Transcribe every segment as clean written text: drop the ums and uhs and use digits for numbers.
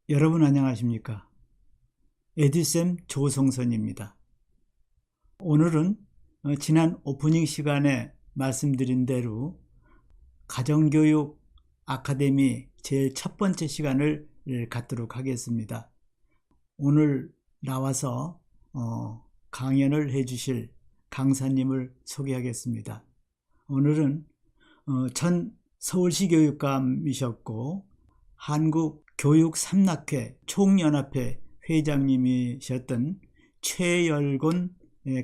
여러분 안녕하십니까? 에듀쌤 조성선입니다. 오늘은 지난 오프닝 시간에 말씀드린 대로 가정교육 아카데미 제일 첫 번째 시간을 갖도록 하겠습니다. 오늘 나와서 강연을 해주실 강사님을 소개하겠습니다. 오늘은 전 서울시 교육감이셨고 한국교육삼락회 총연합회 회장님이셨던 최열곤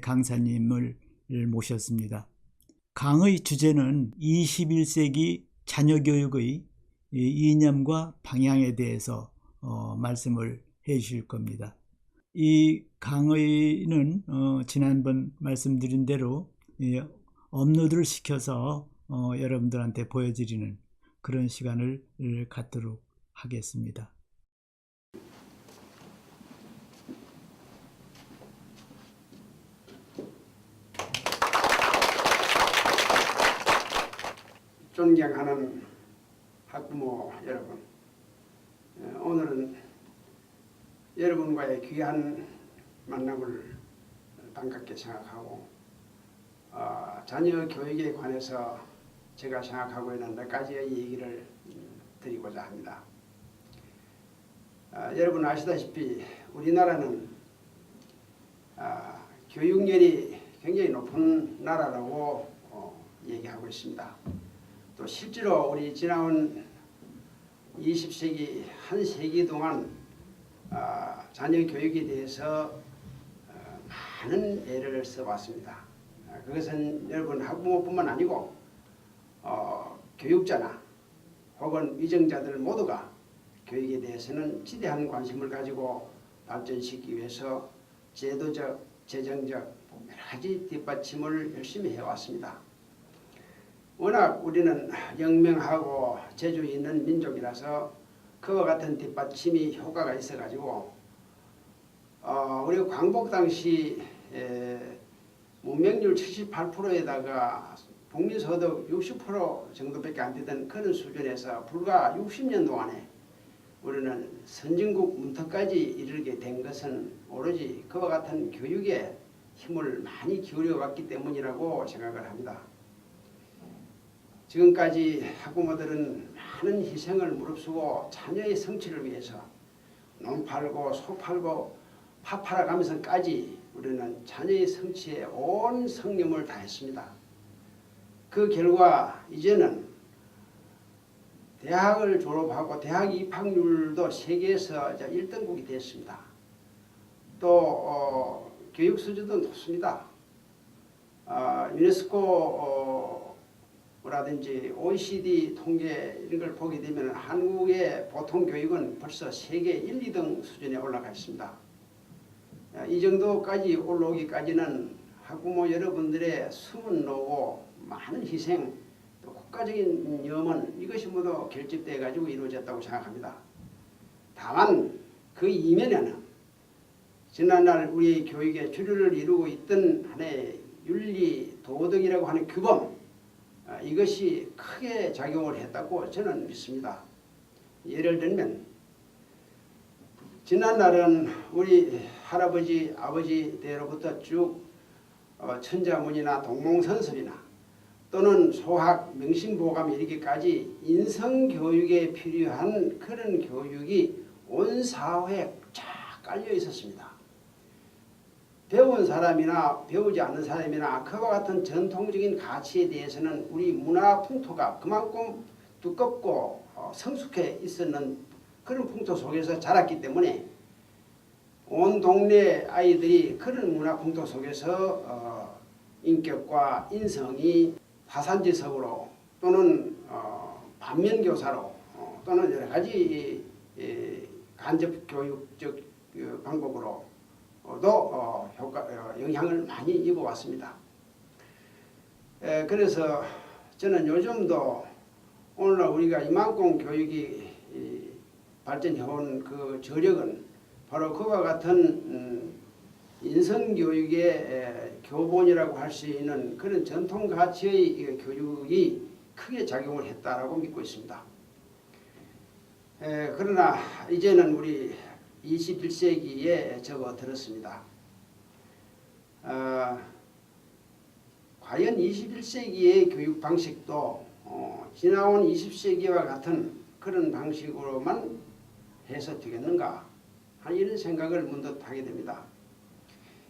강사님을 모셨습니다. 강의 주제는 21세기 자녀교육의 이념과 방향에 대해서 말씀을 해 주실 겁니다. 이 강의는 지난번 말씀드린 대로 업로드를 시켜서 여러분들한테 보여드리는 그런 시간을 갖도록 하겠습니다. 존경하는 학부모 여러분, 오늘은 여러분과의 귀한 만남을 반갑게 생각하고 자녀 교육에 관해서 제가 생각하고 있는 몇 가지의 얘기를 드리고자 합니다. 여러분 아시다시피 우리나라는 교육열이 굉장히 높은 나라라고 얘기하고 있습니다. 또 실제로 우리 지나온 20세기 한 세기 동안 자녀 교육에 대해서 많은 애를 써왔습니다. 그것은 여러분 학부모뿐만 아니고 교육자나 혹은 위정자들 모두가 교육에 대해서는 지대한 관심을 가지고 발전시키기 위해서 제도적, 재정적 여러 가지 뒷받침을 열심히 해왔습니다. 워낙 우리는 영명하고 재주 있는 민족이라서 그와 같은 뒷받침이 효과가 있어가지고 우리 광복 당시 문명률 78%에다가 국민소득 60% 정도밖에 안 되던 그런 수준에서 불과 60년 동안에 우리는 선진국 문턱까지 이르게 된 것은 오로지 그와 같은 교육에 힘을 많이 기울여 왔기 때문이라고 생각을 합니다. 지금까지 학부모들은 많은 희생을 무릅쓰고 자녀의 성취를 위해서 논 팔고 소 팔고 파 팔아가면서까지 우리는 자녀의 성취에 온 성념을 다했습니다. 그 결과 이제는 대학을 졸업하고 대학 입학률도 세계에서 1등국이 됐습니다. 또 교육 수준도 높습니다. 유네스코 라든지 OECD 통계 이런 걸 보게 되면 한국의 보통 교육은 벌써 세계 1, 2등 수준에 올라가 있습니다. 이 정도까지 올라오기까지는 학부모 여러분들의 숨은 노고 많은 희생 또 국가적인 염원 이것이 모두 결집되어 가지고 이루어졌다고 생각합니다. 다만 그 이면에는 지난날 우리 교육의 주류를 이루고 있던 하나의 윤리 도덕이라고 하는 규범 이것이 크게 작용을 했다고 저는 믿습니다. 예를 들면 지난날은 우리 할아버지 아버지 때로부터 쭉 천자문이나 동몽선설이나 또는 소학 명심보감 이르기까지 인성교육에 필요한 그런 교육이 온 사회에 쫙 깔려 있었습니다. 배운 사람이나 배우지 않는 사람이나 그와 같은 전통적인 가치에 대해서는 우리 문화 풍토가 그만큼 두껍고 성숙해 있었는 그런 풍토 속에서 자랐기 때문에 온 동네 아이들이 그런 문화 풍토 속에서 인격과 인성이 화산지석으로 또는 반면교사로 또는 여러 가지 간접 교육적 방법으로 영향을 많이 입어왔습니다. 그래서 저는 요즘도 오늘날 우리가 이만큼 교육이 발전해온 그 저력은 바로 그와 같은 인성교육의 교본이라고 할 수 있는 그런 전통 가치의 교육이 크게 작용을 했다라고 믿고 있습니다. 그러나 이제는 우리 21세기에 접어들었습니다. 과연 21세기의 교육 방식도 지나온 20세기와 같은 그런 방식으로만 해서 되겠는가 하는 이런 생각을 문득 하게 됩니다.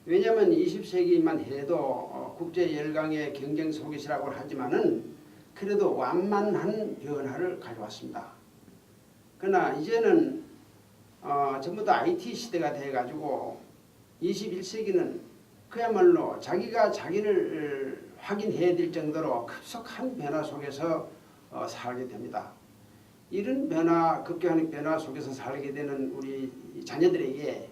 왜냐하면 20세기만 해도 국제열강의 경쟁 속에서라고 하지만은 그래도 완만한 변화를 가져왔습니다. 그러나 이제는 전부 다 IT 시대가 돼가지고 21세기는 그야말로 자기가 자기를 확인해야 될 정도로 급속한 변화 속에서 살게 됩니다. 이런 급격한 변화 속에서 살게 되는 우리 자녀들에게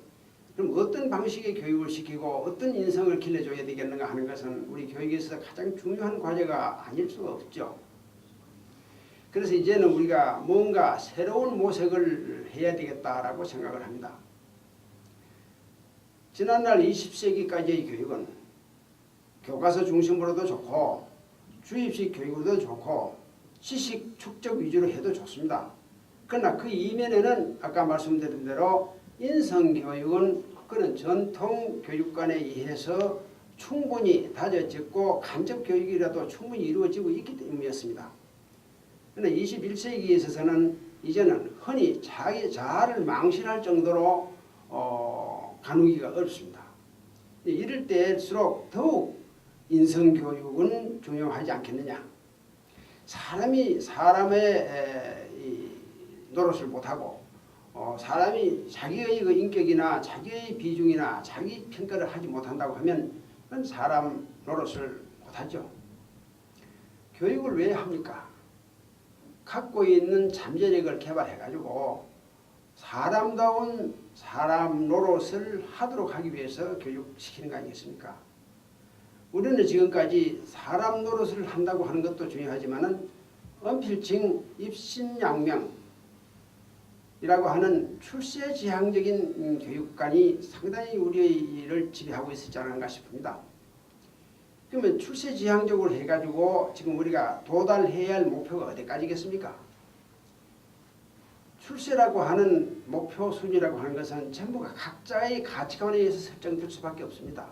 그럼 어떤 방식의 교육을 시키고 어떤 인성을 길러줘야 되겠는가 하는 것은 우리 교육에서 가장 중요한 과제가 아닐 수가 없죠. 그래서 이제는 우리가 뭔가 새로운 모색을 해야 되겠다라고 생각을 합니다. 지난날 20세기까지의 교육은 교과서 중심으로도 좋고 주입식 교육으로도 좋고 지식 축적 위주로 해도 좋습니다. 그러나 그 이면에는 아까 말씀드린 대로 인성교육은 그런 전통 교육관에 의해서 충분히 다져졌고 간접교육이라도 충분히 이루어지고 있기 때문이었습니다. 그러나 21세기에 있어서는 이제는 흔히 자기 자아를 망신할 정도로 가누기가 어렵습니다. 이럴 때일수록 더욱 인성교육은 중요하지 않겠느냐. 사람이 사람의 노릇을 못하고 사람이 자기의 그 인격이나 자기의 비중이나 자기 평가를 하지 못한다고 하면 그건 사람 노릇을 못하죠. 교육을 왜 합니까? 갖고 있는 잠재력을 개발해가지고 사람다운 사람 노릇을 하도록 하기 위해서 교육시키는 거 아니겠습니까? 우리는 지금까지 사람 노릇을 한다고 하는 것도 중요하지만은 언필칭 입신양명이라고 하는 출세지향적인 교육관이 상당히 우리를 지배하고 있지 않은가 싶습니다. 그러면 출세지향적으로 해가지고 지금 우리가 도달해야 할 목표가 어디까지겠습니까? 출세라고 하는 목표 순위라고 하는 것은 전부가 각자의 가치관에 의해서 설정될 수밖에 없습니다.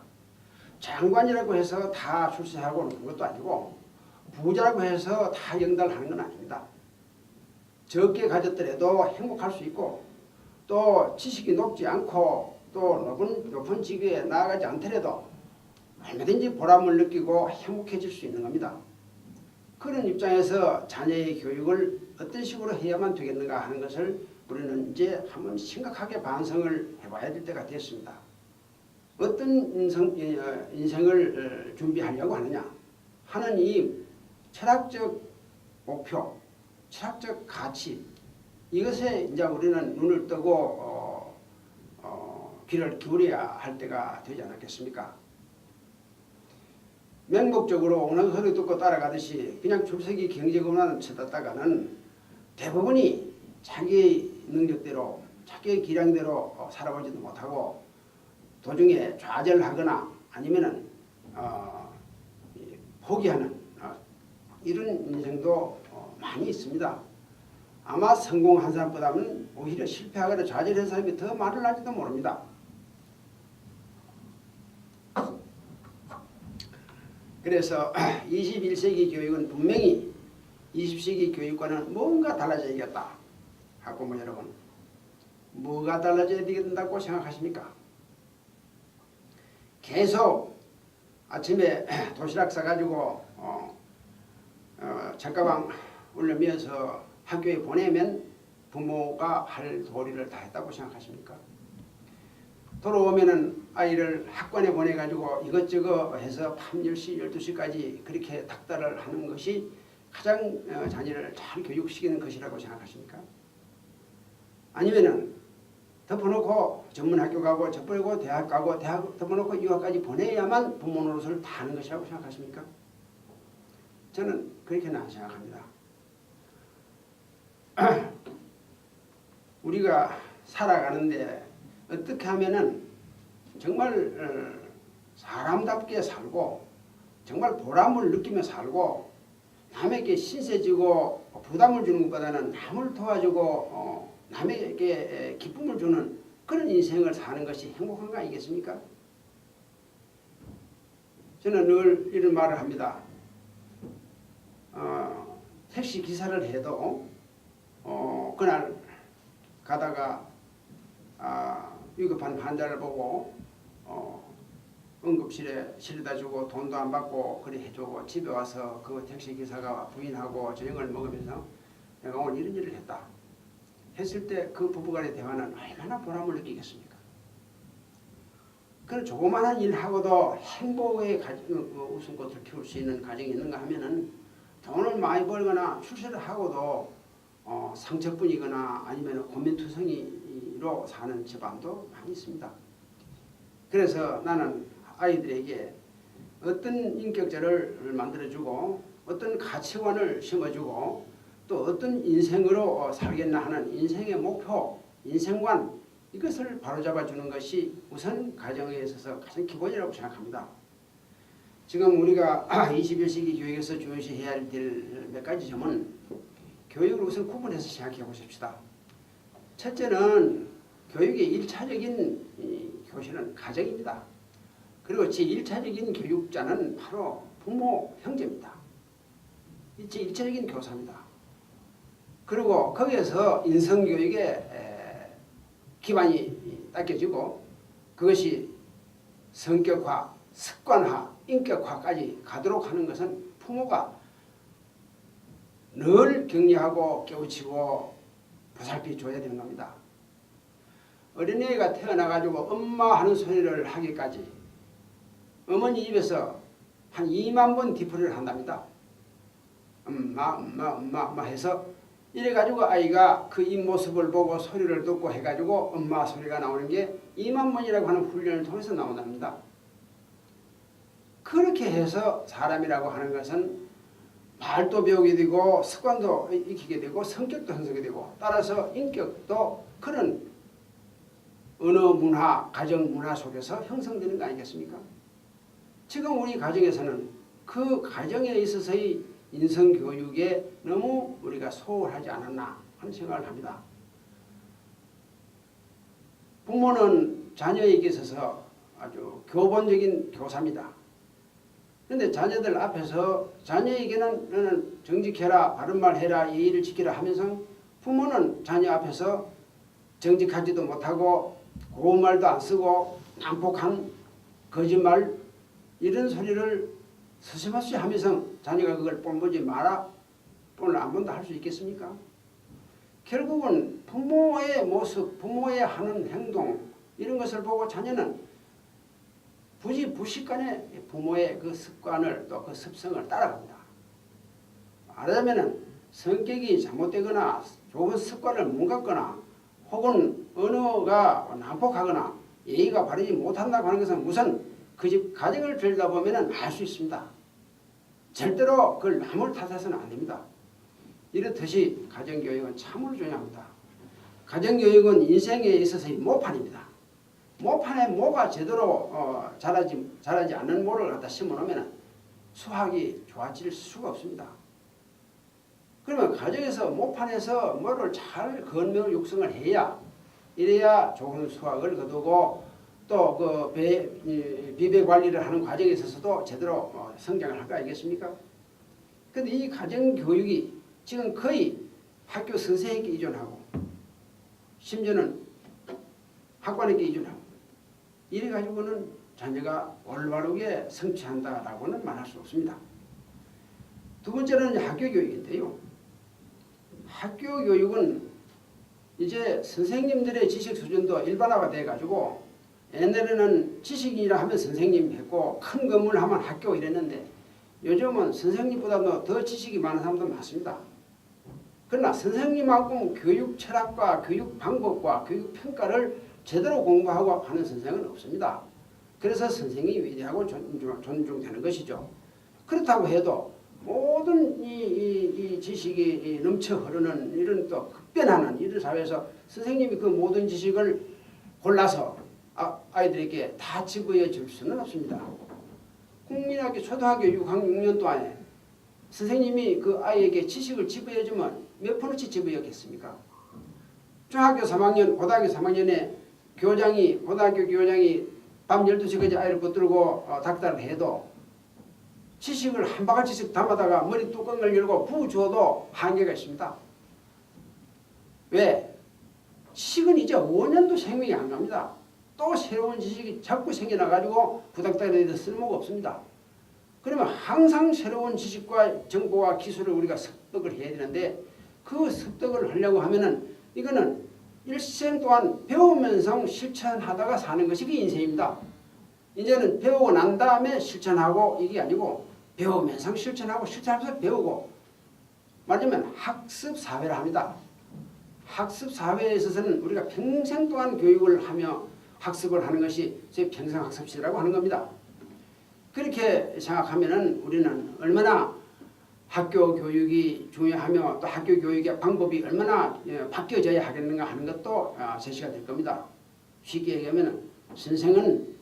장관이라고 해서 다 출세하고 그런 것도 아니고 부자라고 해서 다 영달하는 건 아닙니다. 적게 가졌더라도 행복할 수 있고 또 지식이 높지 않고 또 높은 직위에 나아가지 않더라도 얼마든지 보람을 느끼고 행복해질 수 있는 겁니다. 그런 입장에서 자녀의 교육을 어떤 식으로 해야만 되겠는가 하는 것을 우리는 이제 한번 심각하게 반성을 해봐야 될 때가 됐습니다. 어떤 인생을 준비하려고 하느냐 하는 이 철학적 목표, 철학적 가치 이것에 이제 우리는 눈을 뜨고 귀를 기울여야 할 때가 되지 않았겠습니까? 맹목적으로 오는 소리 듣고 따라가듯이 그냥 출세기 경제고만 쳐다다가는 대부분이 자기의 능력대로 자기의 기량대로 살아보지도 못하고 도중에 좌절하거나 아니면은 포기하는 이런 인생도 많이 있습니다. 아마 성공한 사람보다는 오히려 실패하거나 좌절한 사람이 더 많을지도 모릅니다. 그래서 21세기 교육은 분명히 20세기 교육과는 뭔가 달라져야겠다. 학부모 여러분, 뭐가 달라져야 된다고 생각하십니까? 계속 아침에 도시락 싸가지고 책가방 올려면서 학교에 보내면 부모가 할 도리를 다 했다고 생각하십니까? 돌아오면은 아이를 학원에 보내가지고 이것저것 해서 밤 10시, 12시까지 그렇게 닥달을 하는 것이 가장 자녀를 잘 교육시키는 것이라고 생각하십니까? 아니면은 더 덮어놓고 전문학교 가고 덮어놓고 대학 가고 대학 덮어놓고 유학까지 보내야만 부모 노릇을 다 하는 것이라고 생각하십니까? 저는 그렇게는 안 생각합니다. 우리가 살아가는데 어떻게 하면은 정말 사람답게 살고 정말 보람을 느끼며 살고 남에게 신세지고 부담을 주는 것보다는 남을 도와주고 남에게 기쁨을 주는 그런 인생을 사는 것이 행복한 거 아니겠습니까? 저는 늘 이런 말을 합니다. 택시 기사를 해도 그날 가다가 위급한 환자를 보고 응급실에 실어다 주고 돈도 안 받고 그래 해주고 집에 와서 그 택시 기사가 부인하고 저녁을 먹으면서 내가 오늘 이런 일을 했다 했을 때 그 부부간의 대화는 얼마나 보람을 느끼겠습니까? 그런 조그마한 일하고도 행복의 웃음꽃을 키울 수 있는 가정이 있는가 하면은 돈을 많이 벌거나 출세를 하고도 상처뿐이거나 아니면 고민투성이로 사는 집안도 많이 있습니다. 그래서 나는 아이들에게 어떤 인격자를 만들어주고 어떤 가치관을 심어주고 또 어떤 인생으로 살겠나 하는 인생의 목표, 인생관 이것을 바로잡아주는 것이 우선 가정에 있어서 가장 기본이라고 생각합니다. 지금 우리가 21세기 교육에서 중요시해야 될 몇 가지 점은 교육을 우선 구분해서 생각해 보십시다. 첫째는 교육의 1차적인 교실은 가정입니다. 그리고 제1차적인 교육자는 바로 부모, 형제입니다. 제1차적인 교사입니다. 그리고 거기에서 인성교육의 기반이 닦여지고 그것이 성격화, 습관화, 인격화까지 가도록 하는 것은 부모가 늘 격려하고 깨우치고 보살펴 줘야 되는 겁니다. 어린애가 태어나가지고 엄마 하는 소리를 하기까지 어머니 입에서 한 2만 번 뒤풀이를 한답니다. 엄마 해서 이래가지고 아이가 그 입모습을 보고 소리를 듣고 해가지고 엄마 소리가 나오는 게 2만 번이라고 하는 훈련을 통해서 나온답니다. 그렇게 해서 사람이라고 하는 것은 말도 배우게 되고 습관도 익히게 되고 성격도 형성이 되고 따라서 인격도 그런 언어 문화, 가정 문화 속에서 형성되는 거 아니겠습니까? 지금 우리 가정에서는 그 가정에 있어서의 인성교육에 너무 우리가 소홀하지 않았나 하는 생각을 합니다. 부모는 자녀에게 있어서 아주 교본적인 교사입니다. 그런데 자녀들 앞에서 자녀에게는 너는 정직해라, 바른말 해라, 예의를 지키라 하면서 부모는 자녀 앞에서 정직하지도 못하고 고운 말도 안 쓰고 난폭한 거짓말 이런 소리를 서슴없이 하면서 자녀가 그걸 뽐보지 마라, 뽐을 안 본다 할 수 있겠습니까? 결국은 부모의 모습, 부모의 하는 행동 이런 것을 보고 자녀는 부지부식간에 부모의 그 습관을 또 그 습성을 따라갑니다. 말하자면 성격이 잘못되거나 좋은 습관을 못 갖거나 혹은 언어가 난폭하거나 예의가 바르지 못한다고 하는 것은 우선 그 집 가정을 들여다보면 알 수 있습니다. 절대로 그걸 남을 탓해서는 안 됩니다. 이렇듯이 가정교육은 참으로 중요합니다. 가정교육은 인생에 있어서의 모판입니다. 모판에 모가 제대로 자라지 않는 모를 갖다 심어놓으면 수학이 좋아질 수가 없습니다. 그러면 가정에서 모판에서 뭐를 잘 건명 육성을 해야 이래야 좋은 수학을 거두고 또 그 비배 관리를 하는 과정에 있어서도 제대로 성장을 할 거 아니겠습니까? 그런데 이 가정교육이 지금 거의 학교 선생에게 의존하고 심지어는 학관에게 의존하고 이래가지고는 자녀가 올바르게 성취한다라고는 말할 수 없습니다. 두 번째는 학교 교육인데요. 학교 교육은 이제 선생님들의 지식 수준도 일반화가 돼가지고 옛날에는 지식이라 하면 선생님 했고 큰 건물 하면 학교 이랬는데 요즘은 선생님보다도 더 지식이 많은 사람도 많습니다. 그러나 선생님만큼 교육 철학과 교육 방법과 교육 평가를 제대로 공부하고 하는 선생은 없습니다. 그래서 선생이 위대하고 존중되는 것이죠. 그렇다고 해도 모든 이 지식이 넘쳐 흐르는 이런 또 급변하는 이런 사회에서 선생님이 그 모든 지식을 골라서 아이들에게 다 집어여 줄 수는 없습니다. 국민학교 초등학교 6학년 동안에 선생님이 그 아이에게 지식을 집어여 주면 몇 프로씩 집어였겠습니까? 중학교 3학년, 고등학교 3학년에 고등학교 교장이 밤 12시까지 아이를 붙들고 닥달을 해도 지식을 한 바가지씩 담아다가 머리 뚜껑을 열고 부어줘도 한계가 있습니다. 왜? 지식은 이제 5년도 생명이 안 갑니다. 또 새로운 지식이 자꾸 생겨나가지고 부닥달에도 쓸모가 없습니다. 그러면 항상 새로운 지식과 정보와 기술을 우리가 습득을 해야 되는데 그 습득을 하려고 하면은 이거는 일생 동안 배우면서 실천하다가 사는 것이 그 인생입니다. 이제는 배우고 난 다음에 실천하고 이게 아니고 배우면서 실천하고 실천하면서 배우고 말하자면 학습 사회라 합니다. 학습 사회에 있어서는 우리가 평생 동안 교육을 하며 학습을 하는 것이 저희 평생학습시라고 하는 겁니다. 그렇게 생각하면은 우리는 얼마나 학교 교육이 중요하며 또 학교 교육의 방법이 얼마나 바뀌어져야 하겠는가 하는 것도 제시가 될 겁니다. 쉽게 얘기하면 선생은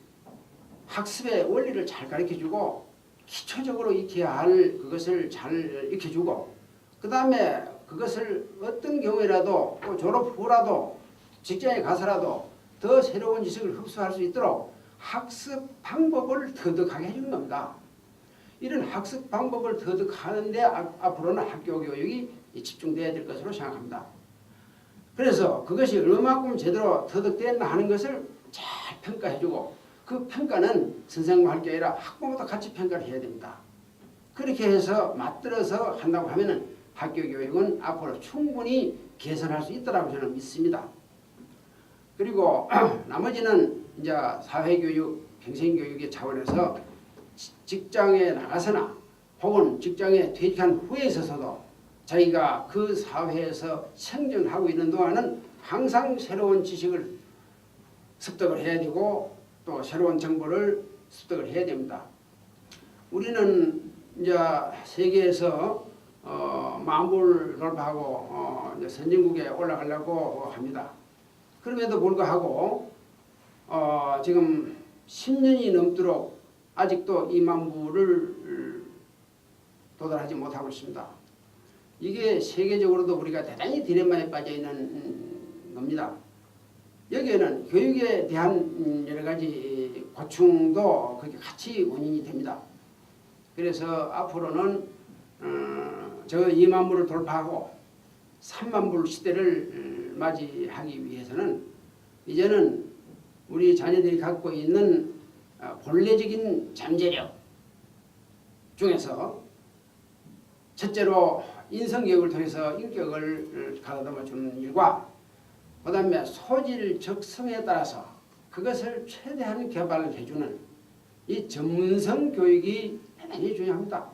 학습의 원리를 잘 가르쳐주고 기초적으로 익혀야 할 그것을 잘 익혀주고 그 다음에 그것을 어떤 경우에라도 또 졸업 후라도 직장에 가서라도 더 새로운 지식을 흡수할 수 있도록 학습 방법을 터득하게 해주는 겁니다. 이런 학습 방법을 터득하는데 앞으로는 학교 교육이 집중돼야 될 것으로 생각합니다. 그래서 그것이 얼마만큼 제대로 터득됐나 하는 것을 잘 평가해주고 그 평가는 선생님과 할 게 아니라 학부모도 같이 평가를 해야 됩니다. 그렇게 해서 맞들어서 한다고 하면은 학교 교육은 앞으로 충분히 개선할 수 있다고 저는 믿습니다. 그리고 나머지는 이제 사회교육, 평생교육의 차원에서 직장에 나가서나 혹은 직장에 퇴직한 후에 있어서도 자기가 그 사회에서 생존하고 있는 동안은 항상 새로운 지식을 습득을 해야 되고 또 새로운 정보를 습득을 해야 됩니다. 우리는 이제 세계에서 만불 돌파하고 이제 선진국에 올라가려고 합니다. 그럼에도 불구하고 지금 10년이 넘도록 아직도 2만 부를 도달하지 못하고 있습니다. 이게 세계적으로도 우리가 대단히 딜레마에 빠져 있는 겁니다. 여기에는 교육에 대한 여러 가지 고충도 그게 같이 원인이 됩니다. 그래서 앞으로는 저 2만 부를 돌파하고 3만 불 시대를 맞이하기 위해서는 이제는 우리 자녀들이 갖고 있는 본래적인 잠재력 중에서 첫째로 인성교육을 통해서 인격을 가다듬어 주는 일과 그 다음에 소질 적성에 따라서 그것을 최대한 개발을 해주는 이 전문성 교육이 대단히 중요합니다.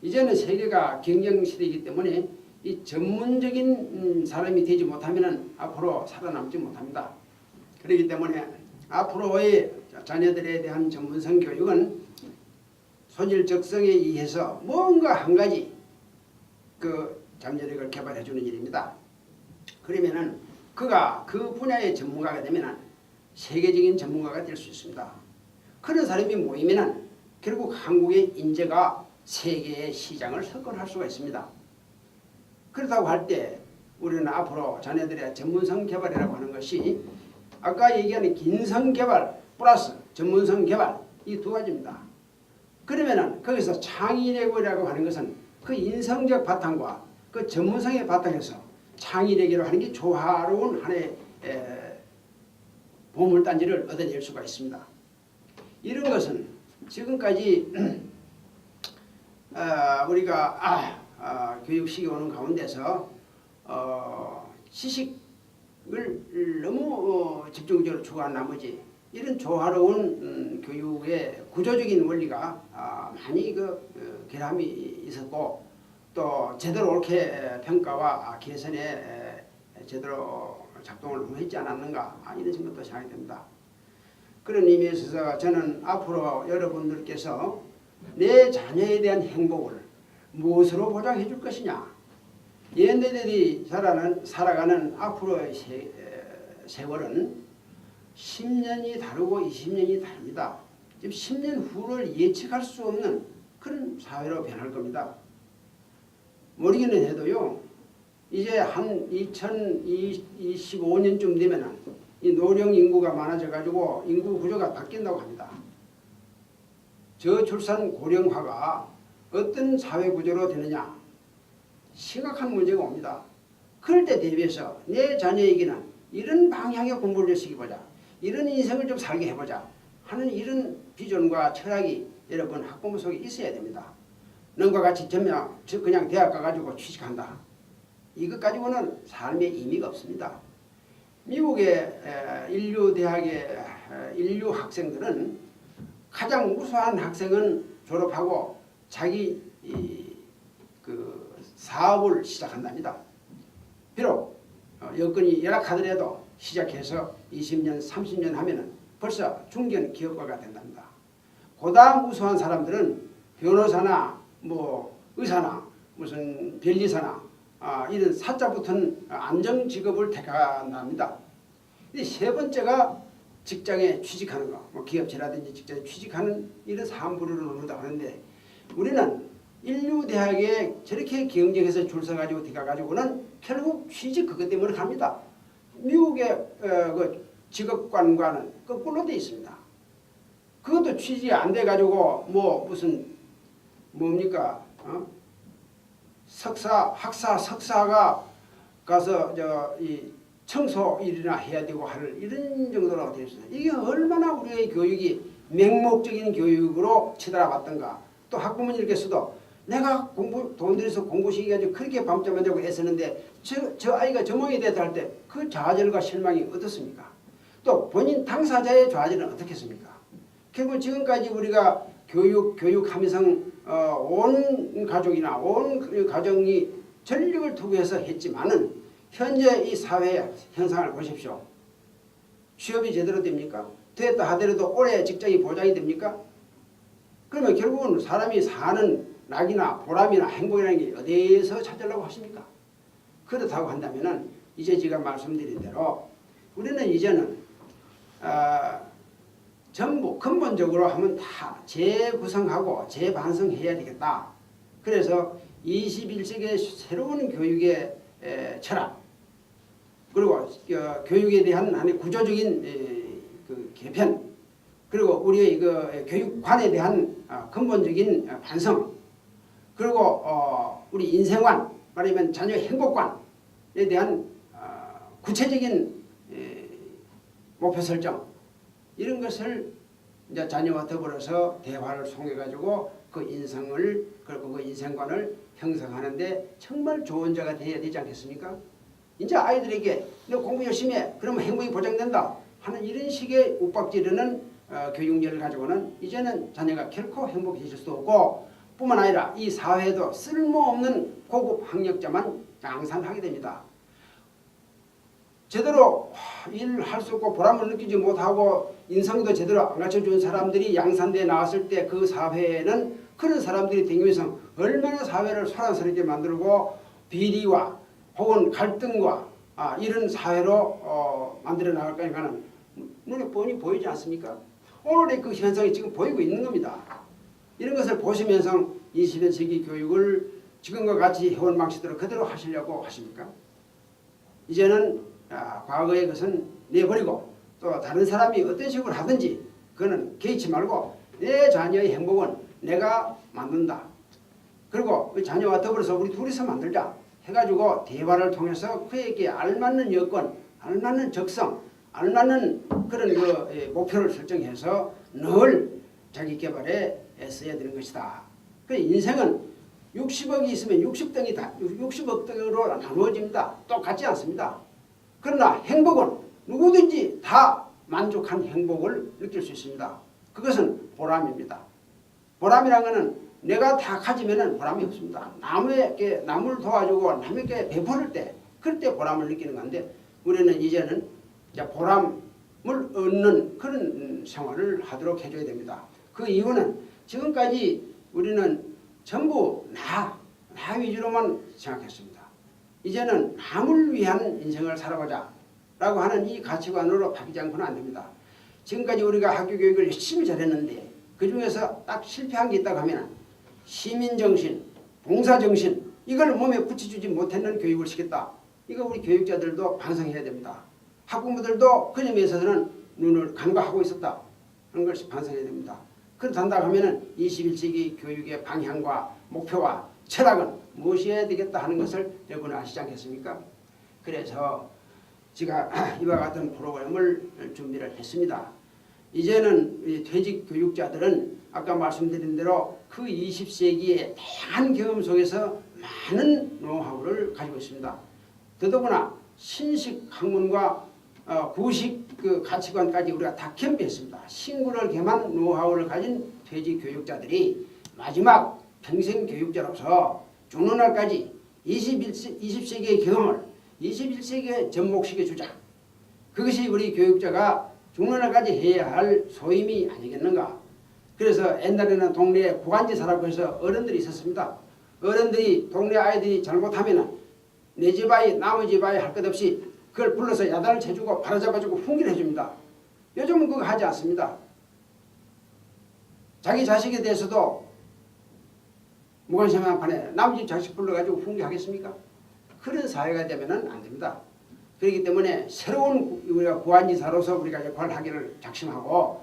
이제는 세계가 경쟁시대이기 때문에 이 전문적인 사람이 되지 못하면 앞으로 살아남지 못합니다. 그렇기 때문에 앞으로의 자녀들에 대한 전문성 교육은 소질 적성에 의해서 뭔가 한 가지 그 잠재력을 개발해 주는 일입니다. 그러면은 그가 그 분야의 전문가가 되면은 세계적인 전문가가 될 수 있습니다. 그런 사람이 모이면은 결국 한국의 인재가 세계의 시장을 석권할 수가 있습니다. 그렇다고 할 때 우리는 앞으로 자녀들의 전문성 개발이라고 하는 것이 아까 얘기하는 긴성 개발 플러스 전문성 개발 이 두 가지입니다. 그러면은 거기서 창의력이라고 하는 것은 그 인성적 바탕과 그 전문성의 바탕에서 창의력이라고 하는 게 조화로운 하나의 보물단지를 얻어낼 수가 있습니다. 이런 것은 지금까지 우리가 교육식이 오는 가운데서 지식을 너무 집중적으로 추구한 나머지 이런 조화로운 교육의 구조적인 원리가 많이 결함이 있었고 또 제대로 옳게 평가와 개선에 제대로 작동을 했지 않았는가 이런 생각도 생각이 됩니다. 그런 의미에서 저는 앞으로 여러분들께서 내 자녀에 대한 행복을 무엇으로 보장해 줄 것이냐, 얘네들이 살아가는 앞으로의 세월은 10년이 다르고 20년이 다릅니다. 지금 10년 후를 예측할 수 없는 그런 사회로 변할 겁니다. 모르기는 해도요, 이제 한 2025년쯤 되면은 이 노령 인구가 많아져 가지고 인구 구조가 바뀐다고 합니다. 저출산 고령화가 어떤 사회 구조로 되느냐, 심각한 문제가 옵니다. 그럴 때 대비해서 내 자녀에게는 이런 방향의 공부를 좀 시켜보자, 이런 인생을 좀 살게 해보자 하는 이런 비전과 철학이 여러분 학부모 속에 있어야 됩니다. 너과 같이 그냥 대학 가가지고 취직한다, 이것 가지고는 삶의 의미가 없습니다. 미국의 인류 대학의 인류 학생들은 가장 우수한 학생은 졸업하고 자기 그 사업을 시작한답니다. 비록 여건이 열악하더라도 시작해서 20년, 30년 하면은 벌써 중견 기업가가 된답니다. 그 다음 우수한 사람들은 변호사나 뭐 의사나 무슨 변리사나 이런 사자 붙은 안정 직업을 택한답니다. 세 번째가 직장에 취직하는 거, 뭐 기업체라든지 직장에 취직하는 이런 산부를 놓는다고 하는데, 우리는 인류대학에 저렇게 경쟁해서 줄 서가지고 들어가가지고는 결국 취직 그것 때문에 갑니다. 미국의 그 직업관과는 거꾸로 돼 있습니다. 그것도 취직이 안 돼가지고 뭐 무슨 뭡니까? 석사가 가서 이 청소 일이나 해야 되고 할 이런 정도로 되어 있습니다. 이게 얼마나 우리의 교육이 맹목적인 교육으로 치달아왔던가. 또 학부모님께서도 내가 돈 들여서 공부시켜가지고 그렇게 밤잠 안 자고 애쓰는데 저 아이가 저 모양이 됐다 할 때 그 좌절과 실망이 어떻습니까? 또 본인 당사자의 좌절은 어떻겠습니까? 결국 지금까지 우리가 교육하면서 온 가족이나 온 가정이 전력을 투구해서 했지만은 현재 이 사회 현상을 보십시오. 취업이 제대로 됩니까? 됐다 하더라도 올해 직장이 보장이 됩니까? 그러면 결국은 사람이 사는 낙이나 보람이나 행복이라는 게 어디에서 찾으려고 하십니까? 그렇다고 한다면은 이제 제가 말씀드린 대로 우리는 이제는 전부 근본적으로 하면 다 재구성하고 재반성해야 되겠다. 그래서 21세기의 새로운 교육의 철학, 그리고 교육에 대한 하나의 구조적인 그 개편, 그리고 우리의 그 교육관에 대한 근본적인 반성, 그리고 우리 인생관, 말하면 자녀 행복관에 대한 구체적인 목표 설정, 이런 것을 이제 자녀와 더불어서 대화를 통해 가지고 그 인생을, 그리고 그 인생관을 형성하는데 정말 좋은 자가 되어야 되지 않겠습니까? 이제 아이들에게 너 공부 열심히 해, 그러면 행복이 보장된다 하는 이런 식의 윽박지르는 교육열을 가지고는 이제는 자녀가 결코 행복해질 수 없고, 뿐만 아니라 이 사회도 쓸모없는 고급 학력자만 양산하게 됩니다. 제대로 일할 수 없고 보람을 느끼지 못하고 인성도 제대로 안 갖춰준 사람들이 양산되어 나왔을 때 그 사회에는 그런 사람들이 댕기면서 얼마나 사회를 소란스럽게 만들고 비리와 혹은 갈등과 이런 사회로 만들어 나갈 거니까는 눈에 뻔히 보이지 않습니까? 오늘의 그 현상이 지금 보이고 있는 겁니다. 이런 것을 보시면서 21세기 교육을 지금과 같이 해온 방식대로 그대로 하시려고 하십니까? 이제는 과거의 것은 내버리고 또 다른 사람이 어떤 식으로 하든지 그거는 개의치 말고 내 자녀의 행복은 내가 만든다. 그리고 그 자녀와 더불어서 우리 둘이서 만들자 해가지고 대화를 통해서 그에게 알맞는 여건, 알맞는 적성, 알맞는 그런 그 목표를 설정해서 늘 자기 개발에 애써야 되는 것이다. 그 인생은 60억이 있으면 60억 등으로 나누어집니다. 똑같지 않습니다. 그러나 행복은 누구든지 다 만족한 행복을 느낄 수 있습니다. 그것은 보람입니다. 보람이라는 것은 내가 다 가지면은 보람이 없습니다. 남을 도와주고 남에게 베풀을 때 그럴 때 보람을 느끼는 건데 우리는 이제는 이제 보람을 얻는 그런 생활을 하도록 해줘야 됩니다. 그 이유는 지금까지 우리는 전부 나 위주로만 생각했습니다. 이제는 남을 위한 인생을 살아보자 라고 하는 이 가치관으로 바뀌지 않고는 안 됩니다. 지금까지 우리가 학교 교육을 열심히 잘했는데 그 중에서 딱 실패한 게 있다고 하면 시민정신, 봉사정신 이걸 몸에 붙여주지 못했는 교육을 시켰다. 이거 우리 교육자들도 반성해야 됩니다. 학부모들도 그 점에 있어서는 눈을 간과하고 있었다 하는 것을 반성해야 됩니다. 그렇단다 하면 21세기 교육의 방향과 목표와 철학은 무엇이어야 되겠다 하는 것을 여러분 아시지 않겠습니까? 그래서 제가 이와 같은 프로그램을 준비를 했습니다. 이제는 퇴직 교육자들은 아까 말씀드린 대로 그 20세기의 다양한 경험 속에서 많은 노하우를 가지고 있습니다. 더더구나 신식 학문과 구식 그 가치관까지 우리가 다 겸비했습니다. 신구를 겸한 노하우를 가진 퇴직 교육자들이 마지막 평생 교육자로서 죽는 날까지 20세기의 경험을 21세기에 접목시켜 주자. 그것이 우리 교육자가 죽는 날까지 해야 할 소임이 아니겠는가. 그래서 옛날에는 동네에 고간지사라고 해서 어른들이 있었습니다. 어른들이 동네 아이들이 잘못하면 내 집 아이 남의 집 아이 할 것 없이 그걸 불러서 야단을 쳐주고 바로잡아주고 훈계를 해줍니다. 요즘은 그거 하지 않습니다. 자기 자식에 대해서도 무관심한판에 남의 집 자식 불러가지고 훈계하겠습니까? 그런 사회가 되면 안 됩니다. 그렇기 때문에 새로운 우리가 고안지사로서 우리가 역할을 하기를 작심하고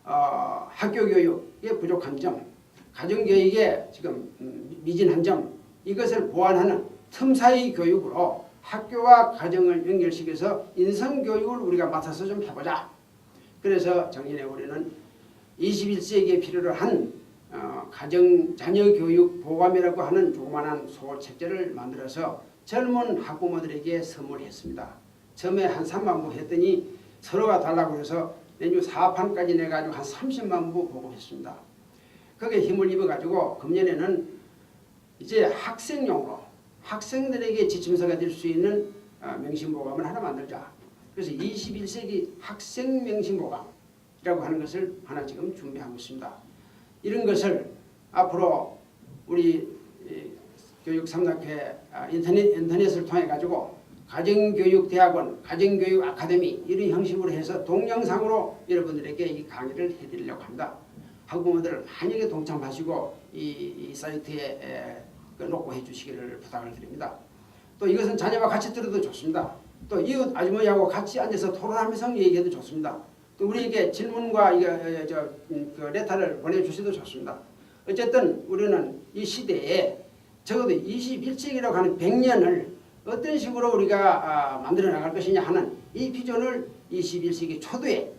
학교 교육의 부족한 점, 가정교육의 지금 미진한 점 이것을 보완하는 틈사이 교육으로 학교와 가정을 연결시켜서 인성교육을 우리가 맡아서 좀 해보자. 그래서 작년에 우리는 21세기에 필요로 한 가정 자녀교육 보감이라고 하는 조그마한 소책자를 만들어서 젊은 학부모들에게 선물했습니다. 처음에 한 3만 부 했더니 서로가 달라고 해서 내주 4판까지 내가지고 한 30만 부 보급했습니다. 거기에 힘을 입어가지고 금년에는 이제 학생용으로 학생들에게 지침서가 될 수 있는 명심보감을 하나 만들자. 그래서 21세기 학생 명심보감이라고 하는 것을 하나 지금 준비하고 있습니다. 이런 것을 앞으로 우리 교육삼락회 인터넷을 통해 가지고 가정교육대학원, 가정교육아카데미 이런 형식으로 해서 동영상으로 여러분들에게 이 강의를 해드리려고 합니다. 학부모들 만약에 동참하시고 이 사이트에 녹고해 주시기를 부탁을 드립니다. 또 이것은 자녀와 같이 들어도 좋습니다. 또 이웃 아주머니하고 같이 앉아서 토론하면서 얘기해도 좋습니다. 또 우리에게 질문과 그 레타를 보내주셔도 좋습니다. 어쨌든 우리는 이 시대에 적어도 21세기라고 하는 100년을 어떤 식으로 우리가 만들어 나갈 것이냐 하는 이 비전을 21세기 초도에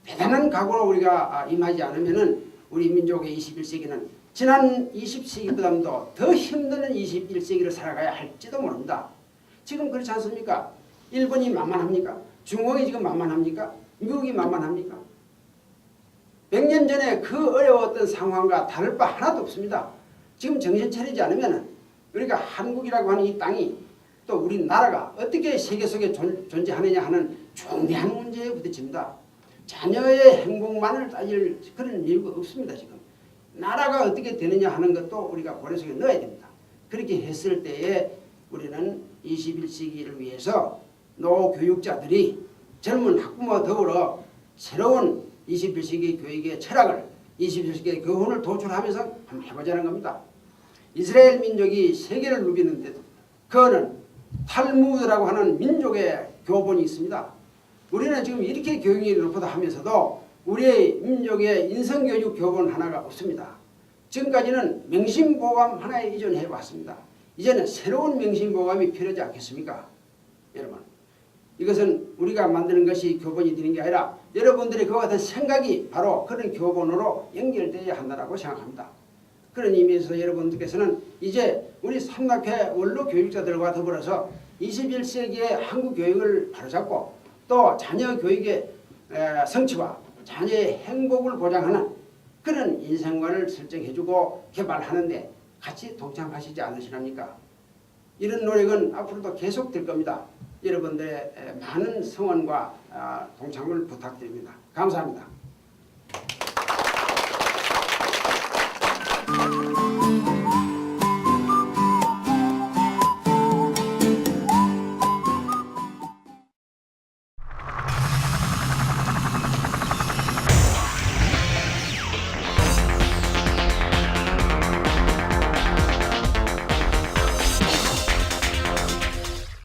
대단한 각오로 우리가 임하지 않으면은 우리 민족의 21세기는 지난 20세기보다도 더 힘든 21세기를 살아가야 할지도 모릅니다. 지금 그렇지 않습니까? 일본이 만만합니까? 중국이 지금 만만합니까? 미국이 만만합니까? 100년 전에 그 어려웠던 상황과 다를 바 하나도 없습니다. 지금 정신 차리지 않으면 우리가 한국이라고 하는 이 땅이 또 우리 나라가 어떻게 세계 속에 존재하느냐 하는 중대한 문제에 부딪힙니다. 자녀의 행복만을 따질 그런 이유가 없습니다. 지금 나라가 어떻게 되느냐 하는 것도 우리가 고려 속에 넣어야 됩니다. 그렇게 했을 때에 우리는 21세기를 위해서 노교육자들이 젊은 학부모와 더불어 새로운 21세기 교육의 철학을 21세기의 교훈을 도출하면서 한번 해보자는 겁니다. 이스라엘 민족이 세계를 누비는데도 그거는 탈무드라고 하는 민족의 교본이 있습니다. 우리는 지금 이렇게 교육이 높다 하면서도 우리의 민족의 인성교육 교본 하나가 없습니다. 지금까지는 명심보감 하나에 의존해 왔습니다. 이제는 새로운 명심보감이 필요하지 않겠습니까? 여러분, 이것은 우리가 만드는 것이 교본이 되는 게 아니라 여러분들의 그와 같은 생각이 바로 그런 교본으로 연결되어야 한다고 생각합니다. 그런 의미에서 여러분들께서는 이제 우리 삼락회 원로 교육자들과 더불어서 21세기의 한국 교육을 바로잡고 또 자녀 교육의 성취와 자녀의 행복을 보장하는 그런 인생관을 설정해주고 개발하는데 같이 동참하시지 않으시랍니까? 이런 노력은 앞으로도 계속될 겁니다. 여러분들의 많은 성원과 동참을 부탁드립니다. 감사합니다.